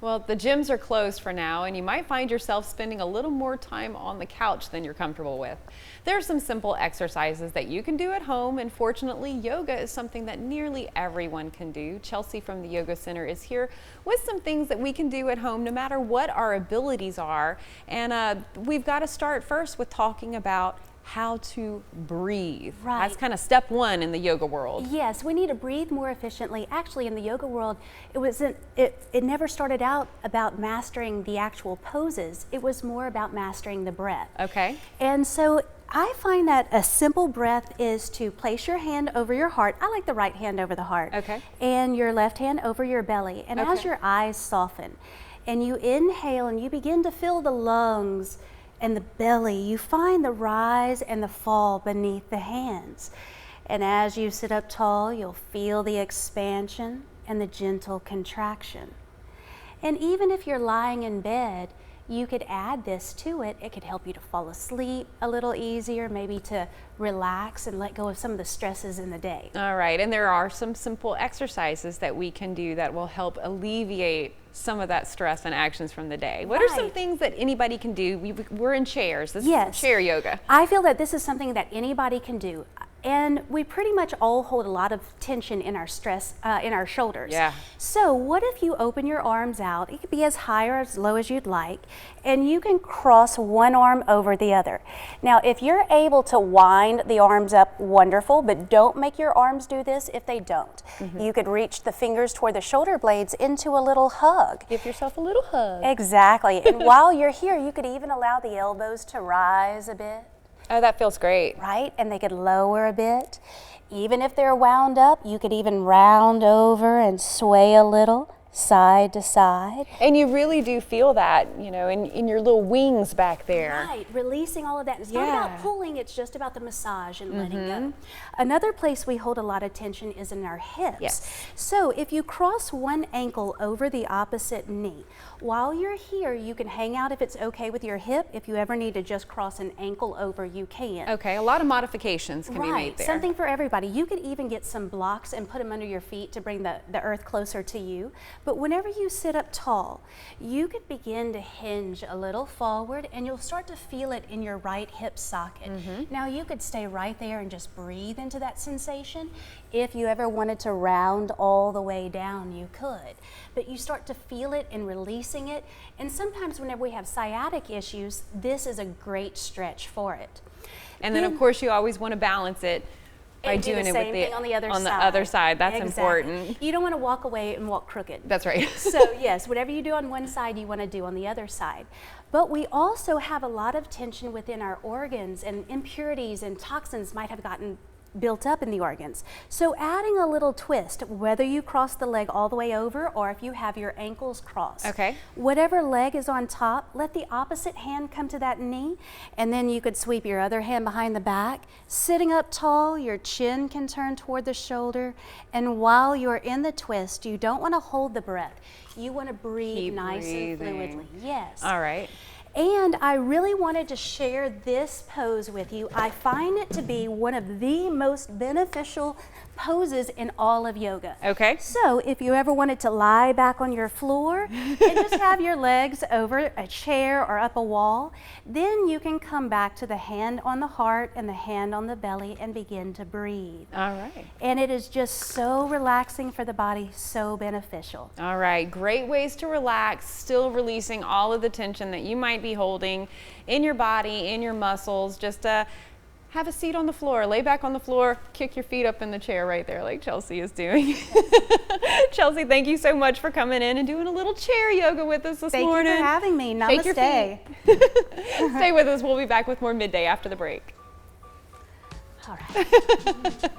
Well, the gyms are closed for now, and you might find yourself spending a little more time on the couch than you're comfortable with. There are some simple exercises that you can do at home, and fortunately, yoga is something that nearly everyone can do. Chelsea from the Yoga Center is here with some things that we can do at home no matter what our abilities are. And we've got to start first with talking about how to breathe. Right. That's kind of step one in the yoga world. Yes, we need to breathe more efficiently. Actually, in the yoga world, it never started out about mastering the actual poses. It was more about mastering the breath. Okay. And so I find that a simple breath is to place your hand over your heart. I like the right hand over the heart. Okay. And your left hand over your belly. And as Okay. your eyes soften and you inhale and you begin to fill the lungs and the belly, you find the rise and the fall beneath the hands. And as you sit up tall, you'll feel the expansion and the gentle contraction. And even if you're lying in bed, you could add this to it. It could help you to fall asleep a little easier, maybe to relax and let go of some of the stresses in the day. All right, and there are some simple exercises that we can do that will help alleviate some of that stress and actions from the day. What are some Right. things that anybody can do? We're in chairs. This Yes. is chair yoga. I feel that this is something that anybody can do. And we pretty much all hold a lot of tension in our in our shoulders. Yeah. So what if you open your arms out? It could be as high or as low as you'd like, and you can cross one arm over the other. Now, if you're able to wind the arms up, wonderful, but don't make your arms do this if they don't. You could reach the fingers toward the shoulder blades into a little hug. Give yourself a little hug. Exactly. And while you're here, you could even allow the elbows to rise a bit. Oh, that feels great. Right? And they could lower a bit. Even if they're wound up, you could even round over and sway a little side to side. And you really do feel that, you know, in your little wings back there. Right, releasing all of that. It's not Yeah. about pulling, it's just about the massage and letting go. Another place we hold a lot of tension is in our hips. Yes. So if you cross one ankle over the opposite knee, while you're here, you can hang out if it's okay with your hip. If you ever need to just cross an ankle over, you can. Okay, a lot of modifications can be made there. Something for everybody. You could even get some blocks and put them under your feet to bring the earth closer to you. But whenever you sit up tall, you could begin to hinge a little forward and you'll start to feel it in your right hip socket. Now you could stay right there and just breathe into that sensation. If you ever wanted to round all the way down, you could. But you start to feel it and releasing it. And sometimes whenever we have sciatic issues, this is a great stretch for it. And then, of course, you always want to balance it by And do doing the it same with thing on the other on side. the other side. That's Exactly. important. You don't want to walk away and walk crooked. That's right. So yes, whatever you do on one side, you want to do on the other side. But we also have a lot of tension within our organs, and impurities and toxins might have gotten built up in the organs. So adding a little twist, whether you cross the leg all the way over or if you have your ankles crossed. Okay. Whatever leg is on top, let the opposite hand come to that knee, and then you could sweep your other hand behind the back. Sitting up tall, your chin can turn toward the shoulder, and while you're in the twist, you don't want to hold the breath. You want to breathe Keep nice and breathing. fluidly. Yes. All right. And I really wanted to share this pose with you. I find it to be one of the most beneficial poses in all of yoga. Okay. So if you ever wanted to lie back on your floor and just have your legs over a chair or up a wall, then you can come back to the hand on the heart and the hand on the belly and begin to breathe. All right. And it is just so relaxing for the body, so beneficial. All right. Great ways to relax, still releasing all of the tension that you might be holding in your body, in your muscles. Just have a seat on the floor, lay back on the floor, kick your feet up in the chair right there like Chelsea is doing. Chelsea, thank you so much for coming in and doing a little chair yoga with us this morning. Thank you for having me. Namaste. Shake your feet. Stay with us. We'll be back with more Midday after the break. All right.